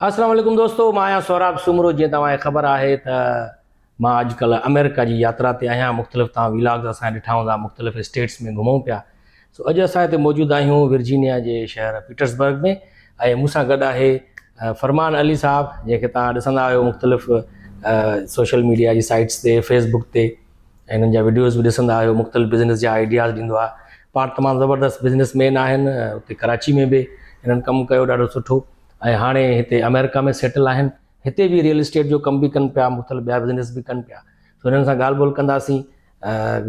अस्सलाम वालेकुम दोस्तों, मां आहियां सौराब सुमरो। जीअं तव्हांखे ख़बर आहे त मां अॼुकल्ह अमेरिका जी यात्रा ते आहियां। मुख़्तलिफ़ तव्हां विलाग्स असां ॾिठा हूंदा, मुख़्तलिफ़ स्टेट्स में घुमूं पिया। सो अॼु असां हिते मौजूदु आहियूं वर्जीनिया जे शहर पीटर्सबर्ग में, ऐं मूंसां गॾु आहे फरमान अली साहब, जंहिंखे तव्हां ॾिसंदा आहियो मुख़्तलिफ़ सोशल मीडिया जी साइट्स ते, फेसबुक ते, ऐं हिननि जा वीडियोज़ बि ॾिसंदा आहियो। मुख़्तलिफ़ बिज़नेस जा आइडियाज़ ॾींदो आहे। पाण तमामु ज़बरदस्त बिज़नेसमैन आहिनि। उते कराची में बि हिननि कमु कयो ॾाढो सुठो, ऐं हाणे हिते अमेरिका में सेटल आहिनि। हिते बि रियल इस्टेट जो कमु बि कनि पिया, मुख़्तलिफ़ ॿिया बिज़नेस बि कनि पिया। सो हिननि सां ॻाल्हि ॿोल कंदासीं।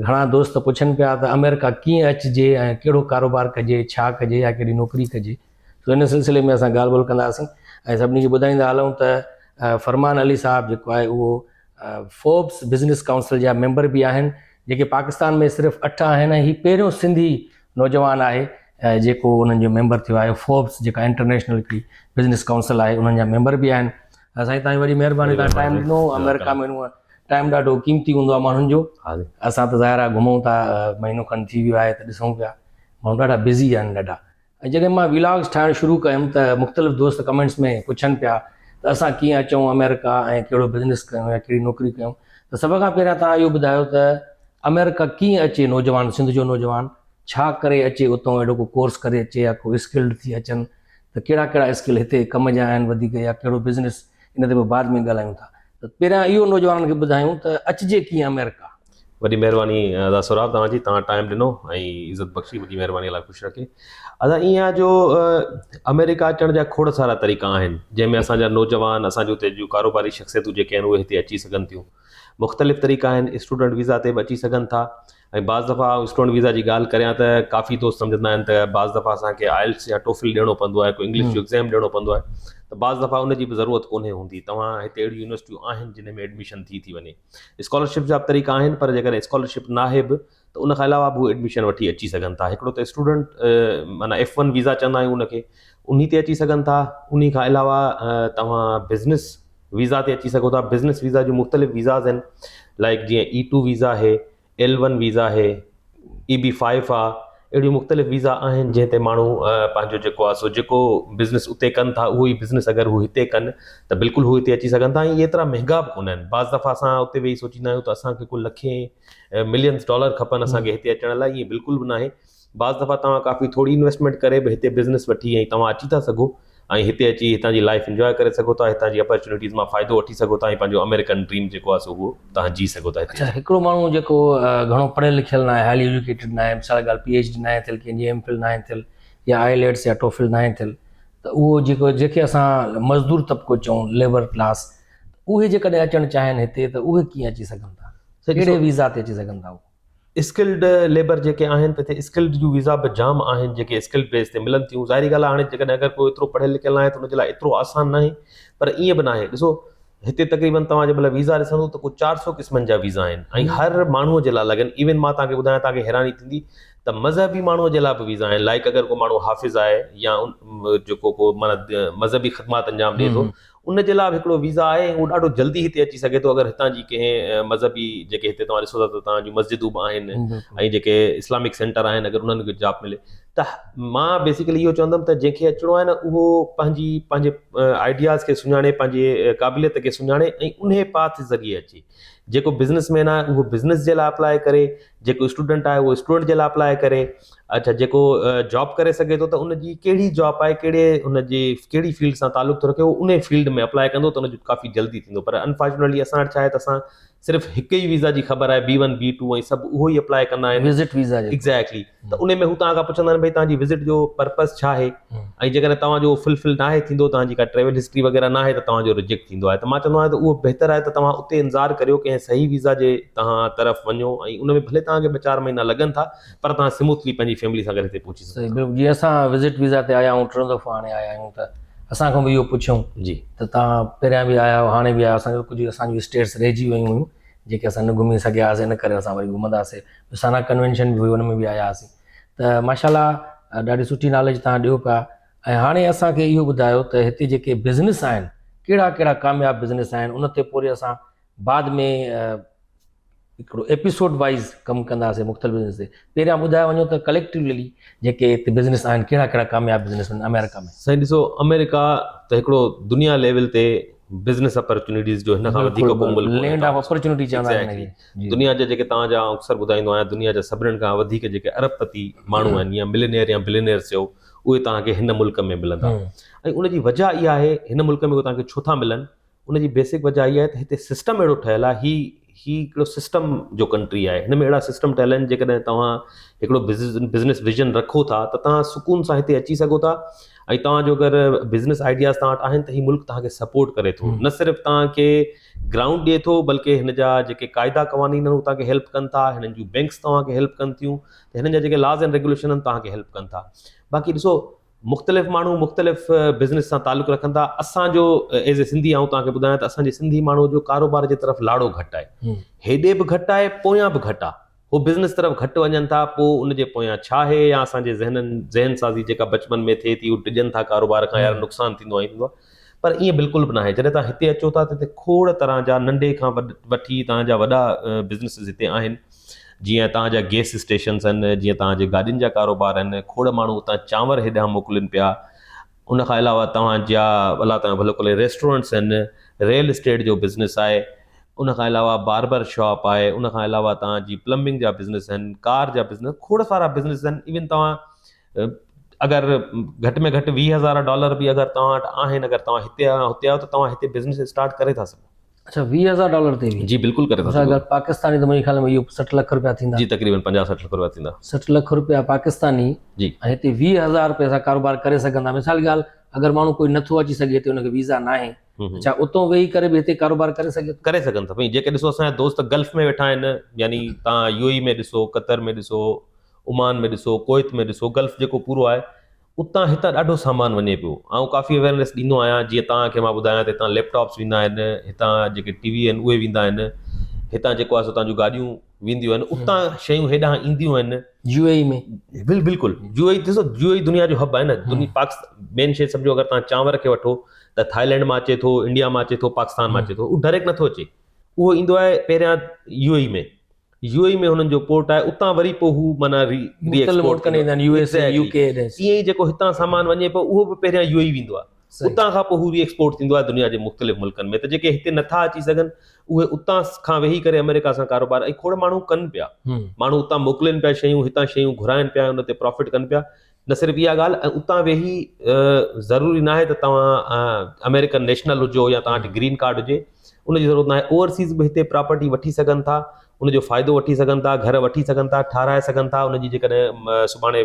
घणा दोस्त पुछनि पिया त अमेरिका कीअं अचिजे ऐं कहिड़ो कारोबार कजे, छा कजे या कहिड़ी नौकिरी कजे। सो हिन सिलसिले में असां ॻाल्हि ॿोल कंदासीं ऐं सभिनी खे ॿुधाईंदा हलूं त फरमान अली साहब जेको आहे उहो फोर्ब्स बिज़नेस काउंसिल जा मेंबर बि आहिनि, जेके पाकिस्तान में सिर्फ़ु 8 आहिनि। ऐं हीउ पहिरियों सिंधी नौजवान आहे जेको उन्हनि जो मेंबर थियो आहे। फोर्ब्स जेका इंटरनेशनल हिकिड़ी बिज़नेस काउंसिल आहे, उन्हनि जा मेंबर बि आहिनि। साईं तव्हांजी वॾी महिरबानी, तव्हां टाइम ॾिनो। अमेरिका में टाइम ॾाढो क़ीमती हूंदो आहे माण्हुनि जो। असां त ज़ाहिर आहे घुमूं था, महीनो खनि थी वियो आहे त ॾिसूं पिया, माण्हू ॾाढा बिज़ी आहिनि ॾाढा। ऐं जॾहिं मां विलाग्स ठाहिणु शुरू कयुमि त मुख़्तलिफ़ दोस्त कमेंट्स में पुछनि पिया त असां कीअं अचूं अमेरिका ऐं कहिड़ो बिज़नेस कयूं या कहिड़ी नौकिरी कयूं। त सभ खां पहिरियां तव्हां इहो ॿुधायो त अमेरिका कीअं अचे नौजवान, सिंध जो नौजवान छा करे अचे उतां, अहिड़ो को कोर्स करे अचे या को स्किल्ड थी अचनि, त कहिड़ा कहिड़ा स्किल हिते कम जा आहिनि वधीक, या कहिड़ो बिज़नेस, इन ते बाद में ॻाल्हायूं था। त पहिरियां इहो नौजवाननि खे ॿुधायूं त अचिजे कीअं अमेरिका। वॾी महिरबानी अदा सौराब तव्हांजी, तव्हां टाइम ॾिनो ऐं इज़त बख़्शी, वॾी महिरबानी, अलाह ख़ुशि रखे। अदा ईअं आहे जो अमेरिका अचण जा खोड़ सारा तरीक़ा आहिनि, जंहिंमें असांजा नौजवान, असांजे हुते जूं कारोबारी शख़्सियतूं जेके आहिनि उहे हिते अची सघनि थियूं। मुख़्तलिफ़ तरीक़ा आहिनि। स्टूडेंट वीज़ा ते बि अची सघनि था, ऐं बाज़ दफ़ा स्टूडेंट वीज़ा जी ॻाल्हि करियां त काफ़ी दोस्त सम्झंदा आहिनि त बाज़ दफ़ा असांखे आइल्स या टोफिल ॾियणो पवंदो आहे, कोई इंग्लिश जो एग्ज़ाम ॾियणो पवंदो आहे। त बाज़ दफ़ा उनजी बि ज़रूरत कोन्हे हूंदी। तव्हां हिते अहिड़ियूं यूनिवर्सिटियूं आहिनि जिन में एडमिशन थी वञे। स्कॉलरशिप जा बि तरीक़ा आहिनि, पर जेकॾहिं स्कॉलरशिप नाहे बि त उन खां अलावा बि एडमिशन वठी अची सघनि था। हिकिड़ो त स्टूडेंट माना F1 वीज़ा चवंदा आहियूं उनखे, उन ते अची सघनि था। उन खां अलावा तव्हां बिज़नेस वीज़ा ते अची सघो था। बिज़नेस वीज़ा जूं मुख़्तलिफ़ वीज़ाज़ आहिनि, लाइक जीअं E2 वीज़ा आहे, L1 वीज़ा आहे, EB5 आहे। अहिड़ियूं मुख़्तलिफ़ वीज़ा आहिनि जंहिं ते माण्हू पंहिंजो जेको आहे सो जेको बिज़नेस उते कनि था, उहो ई बिज़नेस अगरि हू हिते कनि त बिल्कुलु हू हिते अची सघनि था। ऐं इहे एतिरा महांगा बि कोन आहिनि। बाज़ दफ़ा असां उते वेही सोचींदा आहियूं त असांखे को लखें मिलियंस डॉलर खपनि असांखे हिते अचण लाइ। ईअं बिल्कुलु बि न आहे। बाज़ दफ़ा तव्हां काफ़ी थोरी इन्वेस्टमेंट करे बि हिते बिज़नेस वठी ऐं तव्हां अची था सघो, ऐं हिते अची हितां जी लाइफ इंजॉय करे सघो था, हितां जी अपॉर्चुनिटीज़ मां फ़ाइदो वठी सघो था, ऐं पंहिंजो अमेरिकन ड्रीम जेको आहे सो उहो तव्हां जी सघो था। अच्छा, हिकिड़ो माण्हू जेको घणो पढ़ियल लिखियल न आहे, हाईली एजुकेटेड न आहे, मिसाल ॻाल्हि PhD न आहे थियल, कंहिंजी MPhil न आहे थियल, या IELTS या टोफिल न आहे थियल, त उहो जेके असां मज़दूर तबिको चऊं, लेबर क्लास, उहे जेकॾहिं अचणु चाहिनि हिते त उहे कीअं अची सघनि था, कहिड़े वीज़ा ते अची सघनि था? स्किल्ड लेबर जेके आहिनि त हिते स्किल्ड जूं वीज़ा बि जाम आहिनि जेके स्किल्ड बेस ते मिलनि थियूं। ज़ाहिरी ॻाल्हि आहे, हाणे जेकॾहिं अगरि कोई एतिरो पढ़ियल लिखियल आहे त उनजे लाइ एतिरो आसान न आहे, पर ईअं बि न आहे। ॾिसो, हिते तक़रीबन तव्हां जंहिंमहिल वीज़ा ॾिसंदो त को 400 क़िस्मनि जा वीज़ा आहिनि, ऐं हर माण्हूअ जे लाइ लॻनि। इवन मां तव्हांखे ॿुधायां, तव्हांखे हैरानी थींदी त मज़हबी माण्हूअ जे लाइ बि वीज़ा आहिनि। लाइक अगरि को माण्हू हाफ़िज़ आहे या जेको को माना मज़हबी ख़िदमात अंजाम ॾिए थो, उन जे लाइ बि हिकिड़ो वीज़ा आहे, ऐं उहो ॾाढो जल्दी हिते अची सघे थो। अगरि हितां जी कंहिं मज़हबी जेके हिते तव्हां ॾिसो था त तव्हांजूं मस्जिदूं बि आहिनि, ऐं जेके इस्लामिक सेंटर आहिनि, अगरि उन्हनि खे जॉब मिले त मां बेसिकली इहो चवंदुमि त जंहिंखे अचिणो आहे न, उहो पंहिंजे आइडियाज़ खे सुञाणे, पंहिंजे क़ाबिलियत खे सुञाणे, ऐं उन पाथ ज़रिए अचे। जेको बिज़नेसमैन आहे उहो बिज़नेस जे लाइ अप्लाई करे, जेको स्टूडेंट आहे उहो स्टूडेंट जे लाइ अप्लाई करे। अच्छा, जेको जॉब करे सघे थो त उनजी कहिड़ी जॉब आहे, कहिड़ी फील्ड सां तालुक़ु थो रखे, उहो उन फील्ड में अप्लाई कंदो त उनजो काफ़ी जल्दी थींदो। पर अनफॉर्चुनेटली असां वटि छा आहे त असां सिर्फ़ु हिकु ई वीज़ा जी ख़बर आहे, B1 B2 ऐं सभु उहो ई अप्लाई कंदा आहिनि, विज़िट वीज़ा। एग्ज़ैक्टली। त उन में हू तव्हां खां पुछंदा आहिनि भई तव्हांजी विज़िट जो पर्पज़ छा आहे, ऐं जेकॾहिं तव्हांजो फुलफिल न आहे थींदो, तव्हांजी का ट्रेवल हिस्ट्री वग़ैरह न आहे, त तव्हांजो रिजेक्ट थींदो आहे। त मां चवंदो आहियां त उहो बहितर आहे त तव्हां उते इंतज़ारु करियो कंहिं सही वीज़ा जे तव्हां तरफ़ वञो, ऐं उन में भले तव्हांखे 2-4 महीना लॻनि था, पर तव्हां स्मूथली पंहिंजी फैमिली सां गॾु हिते पहुची सघो। सही। जीअं असां विज़िट वीज़ा ते आया आहियूं, 3 दफ़ा हाणे आया आहियूं, त असांखां बि इहो पुछूं जी त तव्हां पहिरियां बि आया आहियो, हाणे बि आया, असांजो कुझु असांजूं स्टेट्स रहिजी वियूं हुयूं जेके असां न घुमी सघियासीं, इन करे असां वरी घुमंदासीं। साना कन्वेंशन बि हुई, हुन में बि आया हुआसीं। त माशाल्लाह ॾाढी सुठी नॉलेज तव्हां ॾियो पिया। ऐं हाणे असांखे इहो ॿुधायो त हिते जेके बिज़नेस आहिनि, कहिड़ा कहिड़ा कामयाबु बिज़नेस आहिनि, उन ते पोइ असां बाद में हिकिड़ो एपिसोड वाइज़ कमु कंदासीं मुख़्तलिफ़ बिज़नेस ते। पहिरियां ॿुधाए वञो त कलेक्टिवली जेके हिते बिज़नेस आहिनि, कहिड़ा कहिड़ा कामयाबु बिज़नेस आहिनि अमेरिका में। साईं ॾिसो, अमेरिका त हिकिड़ो दुनिया लेवल ते बिज़नेस अपॉर्चुनिटीज़ जो हिन खां वधीक को मुल्क कोन्हे लैंड ऑफ अपॉर्चुनिटी चवंदा आहिनि Exactly. हिनखे। जी। दुनिया जा जेके तव्हांजा अक्सर ॿुधाईंदो आहियां दुनिया जा सभिनीनि खां वधीक जेके अरबपति माण्हू आहिनि या मिलियनियर या बिलियनियर चयो उहे तव्हांखे हिन मुल्क में मिलंदा ऐं उनजी वजह इहा आहे हिन मुल्क में उहे तव्हांखे छो था मिलनि उनजी बेसिक वजह इहा आहे त हिते सिस्टम अहिड़ो ठहियलु आहे ही हिकिड़ो सिस्टम जो कंट्री आहे हिन में अहिड़ा सिस्टम ठहियल आहिनि जेकॾहिं तव्हां हिकिड़ो बिज़नेस विजन रखो था त तव्हां सुकून सां हिते अची सघो था ऐं तव्हांजो अगरि बिज़नेस आइडियाज़ तव्हां वटि आहिनि त हीउ मुल्क तव्हांखे सपोर्ट करे थो न सिर्फ़ु तव्हांखे ग्राउंड ॾिए थो बल्कि हिन जा जेके क़ाइदा क़वानीन आहिनि उहे तव्हांखे हेल्प कनि था हिननि जूं बैंक्स तव्हांखे हेल्प कनि थियूं त हिननि जा जेके लॉज़ एंड रेगुलेशन आहिनि तव्हांखे हेल्प कनि था बाक़ी ॾिसो मुख़्तलिफ़ माण्हू मुख़्तलिफ़ बिज़नेस सां तालुक़ु रखनि था असांजो एज़ ए सिंधी आऊं तव्हांखे ॿुधायां त असांजे सिंधी माण्हू जो कारोबार जे तरफ़ लाड़ो घटि आहे हेॾे बि घटि आहे पोयां बि घटि आहे हो बिज़नेस तरफ़ घटि वञनि था पोइ उनजे पोयां छा आहे या असांजे ज़हन साज़ी जेका बचपन में थिए थी उहो टिजनि था कारोबार खां यार नुक़सानु थींदो आहे पर ईअं बिल्कुलु बि न आहे जॾहिं तव्हां हिते अचो था त हिते खोड़ तरह जा नंढे खां वठी तव्हांजा वॾा बिज़नेसिस हिते आहिनि जीअं तव्हांजा गैस स्टेशन्स आहिनि जीअं तव्हांजे गाॾियुनि जा कारोबार आहिनि खोड़ माण्हू उतां चांवर हेॾां मोकिलीनि पिया उन खां अलावा तव्हांजा अलाह तव्हां भलो करे रेस्टोरेंट्स आहिनि रियल एस्टेट जो बिज़नेस आहे उन खां अलावा बार्बर शॉप आहे उन खां अलावा तव्हांजी प्लम्बिंग जा बिज़नेस आहिनि कार जा बिज़नेस खोड़ सारा बिज़नेस आहिनि इवन तव्हां अगरि घटि में घटि $20,000 बि अगरि तव्हां वटि आहिनि अगरि तव्हां हिते हुते आहियो त तव्हां हिते बिज़नेस स्टार्ट करे था सघो अच्छा $20,000 ते बि जी बिल्कुलु करे था असां सघो अगरि पाकिस्तानी त मुंहिंजे ख़्याल में इहो 60 लख रुपया थींदा जी तक़रीबन 50-60 लाख रुपया थींदा 60 लख रुपया पाकिस्तानी जी ऐं हिते 20,000 रुपये सां कारोबार करे सघंदा मिसाल ॻाल्हि अगरि माण्हू कोई नथो अची सघे हिते हुनखे वीज़ा न आहे अच्छा उतो वेही करे बि हिते कारोबार करे सघे करे सघनि था भई जेके ॾिसो असांजा दोस्त गल्फ में वेठा आहिनि यानी तव्हां UAE में ॾिसो कतर में ॾिसो ओमान में ॾिसो कुवैत में ॾिसो गल्फ जेको पूरो आहे उतां हितां ॾाढो सामान वञे पियो ऐं काफ़ी अवेयरनेस ॾींदो आहियां जीअं तव्हांखे मां ॿुधायां त हितां लैपटॉप्स वेंदा आहिनि हितां जेके TV आहिनि उहे वेंदा आहिनि हितां जेको आहे सो तव्हांजूं गाॾियूं वेंदियूं आहिनि उतां शयूं हेॾां ईंदियूं आहिनि UAE में बिल्कुलु UAE ॾिसो UAE दुनिया जो हब आहे न पाकिस्तान मेन शइ सम्झो अगरि तव्हां चांवर खे वठो त थाईलैंड मां अचे थो इंडिया मां अचे थो पाकिस्तान मां अचे थो उहो डायरेक्ट नथो अचे उहो ईंदो आहे पहिरियां UAE में हुननि जो पोर्ट आहे उतां वरी पोइ हू माना मुल्क कंदा आहिनि USA UK ईअं ई जेको हितां सामान वञे पियो उहो बि पहिरियां UAE वेंदो आहे उतां खां पोइ हू री एक्सपोर्ट थींदो आहे दुनिया जे मुख़्तलिफ़ मुल्कनि में त जेके हिते नथा अची सघनि उहे उतां खां वेही करे अमेरिका सां कारोबार ऐं खोड़ माण्हू कनि पिया माण्हू उतां मोकिलीनि पिया शयूं हितां शयूं घुराइनि पिया उन ते प्रॉफिट कनि पिया न सिर्फ़ु इहा ॻाल्हि ऐं उतां वेही ज़रूरी न आहे त तव्हां अमेरिकन नेशनल हुजो या तव्हां वटि ग्रीन कार्ड हुजे उनजी ज़रूरत न आहे ओवरसीज़ बि हिते प्रॉपर्टी वठी सघनि था उनजो फ़ाइदो वठी सघनि था घर वठी सघनि था ठाराए सघनि था उनजी जेकॾहिं सुभाणे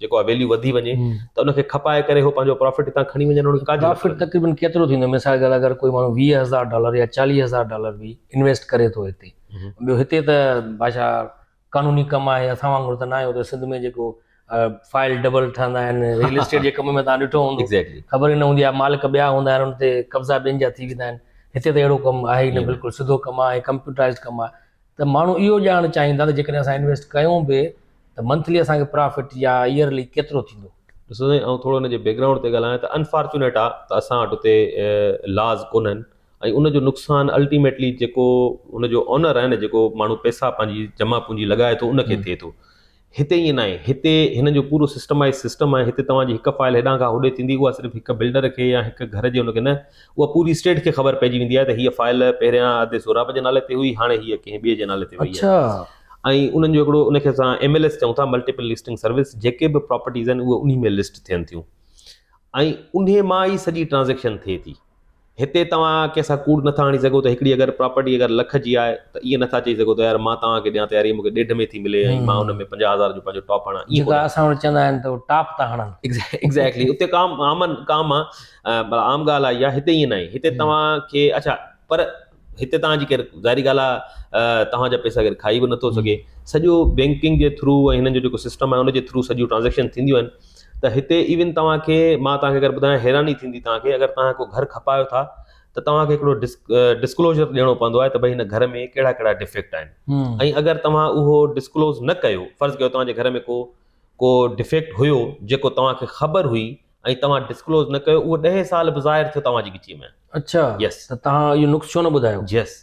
जेको आहे वैल्यू वधी वञे त उनखे खपाए करे हो पंहिंजो प्रॉफिट हितां खणी वञनि उनखे का प्रॉफिट तक़रीबन केतिरो थींदो मिसाल ॻाल्हि अगरि कोई माण्हू $20,000 या $40,000 बि इन्वेस्ट करे थो हिते ॿियो हिते त भाषा कानूनी कमु आहे असां वांगुरु त न आहे हुते सिंध में जेको फाइल डबल ठहंदा आहिनि रियल एस्टेट जे कम में तव्हां ॾिठो हूंदो ख़बर ई न हूंदी आहे मालिक ॿिया हूंदा आहिनि हुन ते कब्ज़ा ॿियनि जा थी वेंदा आहिनि हिते त अहिड़ो कमु आहे ई न बिल्कुलु सिधो कमु आहे कंप्यूटराइज़ कमु आहे त माण्हू इहो ॼाणणु चाहींदा त जेकॾहिं असां इन्वेस्ट कयूं बि त मंथली असांखे प्रॉफिट या ईयरली केतिरो थींदो ॾिसो ऐं थोरो हुनजे बैकग्राउंड ते ॻाल्हायां त अनफॉर्चुनेट आहे त असां वटि हुते लॉज़ कोन्हनि ऐं उनजो नुक़सानु अल्टीमेटली जेको उनजो ऑनर आहे न जेको माण्हू पैसा पंहिंजी जमा पूंजी लॻाए थो उनखे थिए थो हिते ईअं न आहे हिते हिन जो पूरो सिस्टमाइज़ सिस्टम आहे हिते तव्हांजी हिकु फाइल हेॾां खां होॾे थींदी उहा सिर्फ़ु हिकु बिल्डर खे या हिकु घर जे हुनखे न उहा पूरी स्टेट खे ख़बर पइजी वेंदी आहे त हीअ फाइल पहिरियां अधे सोराब जे नाले ते हुई हाणे हीअ कंहिं ॿिए जे नाले ते वई आहे ऐं उन्हनि जो हिकिड़ो उनखे असां MLS चऊं था मल्टीपल लिस्टिंग सर्विस जेके बि प्रॉपर्टीज़ आहिनि उहे उन में लिस्ट थियनि थियूं ऐं उन मां ई सॼी ट्रांज़ेक्शन थिए थी हिते तव्हां कंहिंसां कूड़ नथा हणी सघो त हिकिड़ी अगरि प्रॉपर्टी अगरि लख जी आहे त ईअं नथा चई सघो त यार मां तव्हांखे ॾियां त यार मूंखे 1.5 में थी मिले ऐं मां हुन में 50,000 जो पंहिंजो टॉप हणां असां वटि चवंदा आहिनि त टॉप था हणनि एग्ज़ैक्टली उते काम आहे आम ॻाल्हि आहे इहा हिते ईअं न आहे हिते तव्हांखे अच्छा पर हिते तव्हांजी केरु ज़ाहिरी ॻाल्हि आहे तव्हांजा पैसा केरु खाई बि नथो सघे सॼो बैंकिंग जे थ्रू ऐं हिननि जो जेको सिस्टम आहे उनजे थ्रू सॼियूं ट्रांज़ेक्शन थींदियूं आहिनि त हिते इवन तव्हांखे मां तव्हांखे अगरि ॿुधायां हैरानी थींदी तव्हांखे अगरि तव्हां को घर खपायो था त तव्हांखे हिकिड़ो डिस्क्लोजर ॾियणो पवंदो आहे त भई हिन घर में कहिड़ा कहिड़ा डिफेक्ट आहिनि ऐं अगरि तव्हां उहो डिस्क्लोज़ न कयो फर्ज़ु कयो तव्हांजे घर में को डिफेक्ट हुयो जेको तव्हांखे ख़बर हुई ऐं तव्हां डिस्क्लोज़ न कयो उहो 10 साल बि ज़ाहिर थियो तव्हांजी गिची में अच्छा यस त तव्हां इहो नुक्स छो न ॿुधायो यस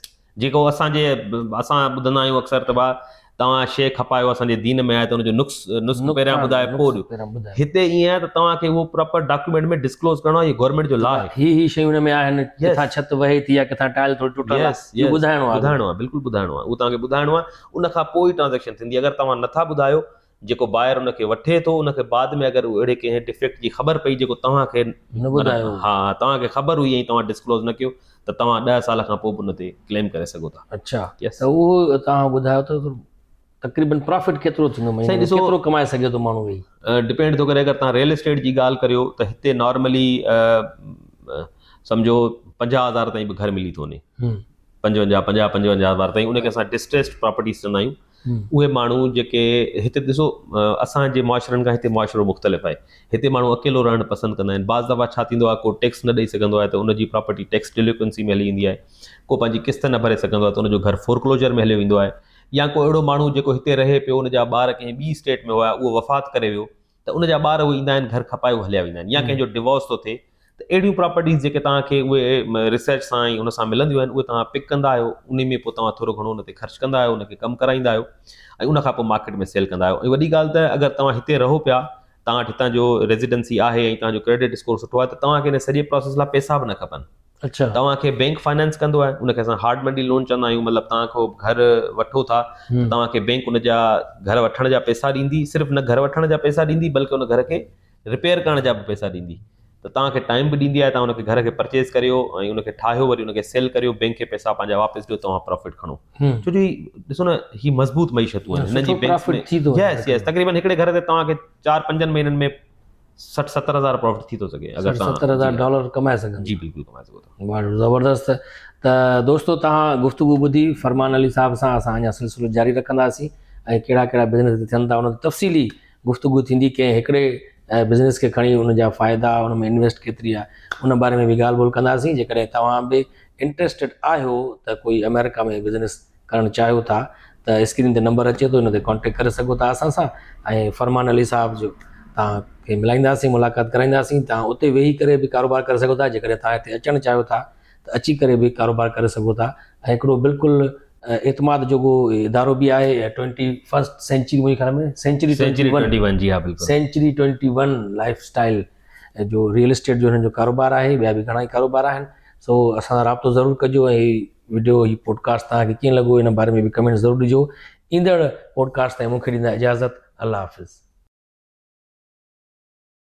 जेको असां ॿुधंदा आहियूं अक्सर त तव्हां शइ खपायो असांजे दीन में आहे त हुनजो नुस्ख़ो पहिरियां ॿुधाए पोइ ॾियो। पहिरियां ॿुधायो हिते ईअं आहे त तव्हांखे उहो प्रॉपर डॉक्यूमेंट में डिस्क्लोज करणो आहे, इहो गवर्नमेंट जो लॉ आहे। ही शयूं हुन में आहिनि, किथां छित वहे थी या किथां टाइल थोरी टुटल आहे, इहो ॿुधाइणो आहे, बिल्कुलु ॿुधाइणो आहे, उहो तव्हांखे ॿुधाइणो आहे। उन खां पोइ ई ट्रांज़ेक्शन थींदी। अगरि तव्हां नथा ॿुधायो, जेको बायर उनखे वठे थो, उनखे बाद में अगरि अहिड़े कंहिं डिफेक्ट जी ख़बर पई जेको तव्हांखे न ॿुधायो, हा तव्हांखे ख़बर हुई ऐं तव्हां डिस्क्लोज न कयो, त तव्हां 10 साल खां पोइ उन ते क्लेम करे सघो था। अच्छा, त उहो तव्हां ॿुधायो त तक़रीबन प्रॉफिट केतिरो थींदो, महीने में केतिरो कमाए सघे थो माण्हू वेही? डिपेंड थो करे। अगरि तव्हां रियल एस्टेट जी ॻाल्हि करियो त हिते नॉर्मली सम्झो 50,000 ताईं बि घर मिली थो वञे, 55,000 ताईं। उनखे असां डिस्ट्रेस्ड प्रॉपर्टीज़ चवंदा आहियूं। उहे माण्हू जेके हिते ॾिसो, असांजे मुआशरनि खां हिते मुआशरो मुख़्तलिफ़ आहे। हिते माण्हू अकेलो रहणु पसंदि कंदा आहिनि। बाज़ दफ़ा छा थींदो आहे, को टैक्स न ॾेई सघंदो आहे त उनजी प्रॉपर्टी टैक्स डिलिक्वेंसी में हली ईंदी आहे। को पंहिंजी किस्त न भरे सघंदो आहे त उनजो घर फोरक्लोजर में हलियो वेंदो आहे। या को अहिड़ो माण्हू जेको हिते रहे पियो, उनजा ॿार कंहिं ॿी स्टेट में हुआ, उहो वफ़ात करे वियो, त उनजा ॿार उहे ईंदा आहिनि, घर खपाए उहे हलिया वेंदा आहिनि। या कंहिंजो डिवोर्स थो थिए, त अहिड़ियूं प्रॉपर्टीज़ जेके तव्हांखे उहे रिसर्च सां ऐं उन सां मिलंदियूं आहिनि, उहे तव्हां पिक कंदा आहियो। उन में पोइ तव्हां थोरो घणो उन ते ख़र्चु कंदा आहियो, उनखे कमु कराईंदा आहियो ऐं उन खां पोइ मार्केट में सेल कंदा आहियो। ऐं वॾी ॻाल्हि त अगरि तव्हां हिते रहो पिया, तव्हां वटि हितां जो रेजिडेंसी आहे ऐं तव्हांजो क्रेडिट स्कोर सुठो आहे, त तव्हांखे इन सॼे प्रोसेस लाइ पैसा बि न खपनि। अच्छा, तव्हांखे बैंक फाइनेंस कंदो आहे, उनखे असां हार्ड मनी लोन चवंदा आहियूं। मतिलबु तव्हां को घर वठो था त तव्हांखे बैंक उनजा घर वठण जा पैसा ॾींदी। सिर्फ़ु न घर वठण जा पैसा ॾींदी, बल्कि उन घर खे रिपेयर करण जा बि पैसा ॾींदी। त तव्हांखे टाइम बि ॾींदी आहे, तव्हां उनखे घर खे परचेज़ करियो ऐं उनखे ठाहियो, वरी उनखे सेल करियो, बैंक खे पैसा पंहिंजा वापसि ॾियो, तव्हां प्रॉफिट खणो। छो जो ॾिसो न, ही मज़बूत मईशतूं आहिनि हिननि जी बैंक में। यस, तक़रीबन हिकिड़े घर ते तव्हांखे 4-5 महीननि में 60-70 हज़ार प्रॉफिट थी थो सघे। अगरि $70,000 कमाए सघनि। जी बिल्कुलु कमाए सघो था। वाह, ज़बरदस्त। त दोस्तो, तव्हां गुफ़्तगू ॿुधी फरमान अली साहब सां असां अञा सिलसिलो जारी रखंदासीं ऐं कहिड़ा कहिड़ा बिज़नेस थियनि था उन ते तफ़सीली गुफ़्तगू थींदी। कंहिं हिकिड़े बिज़नेस खे खणी उनजा फ़ाइदा, उन में इन्वेस्ट केतिरी आहे, उन बारे में बि ॻाल्हि ॿोल कंदासीं। जेकॾहिं तव्हां बि इंट्रस्टेड आहियो त कोई अमेरिका में बिज़नेस करणु चाहियो था, त स्क्रीन ते नंबर अचे थो, इन ते कॉन्टेक्ट करे सघो था असां सां। ऐं फरमान अली साहब जो तव्हांखे मिलाईंदासीं, मुलाक़ात कराईंदासीं। तव्हां उते वेही करे बि कारोबार करे सघो था। जेकॾहिं तव्हां हिते अचणु चाहियो था त अची करे बि कारोबार करे सघो था। ऐं हिकिड़ो बिल्कुलु एतमाद जोॻो इदारो बि आहे। 21st सेंचुरी, मुंहिंजे ख़्याल में सेंचुरी 21 जी, हा बिल्कुलु, सेंचुरी 21 लाइफस्टाइल जो रियल एस्टेट जो हिन जो कारोबार आहे। ॿिया बि घणा ई कारोबार आहिनि। सो असां सां राब्तो ज़रूरु कजो। ऐं वीडियो, ही पॉडकास्ट तव्हांखे कीअं लॻो, इन बारे में बि कमेंट ज़रूरु ॾिजो। ईंदड़ पॉडकास्ट ताईं मूंखे ॾींदा इजाज़त। अल्लाह हाफ़िज़।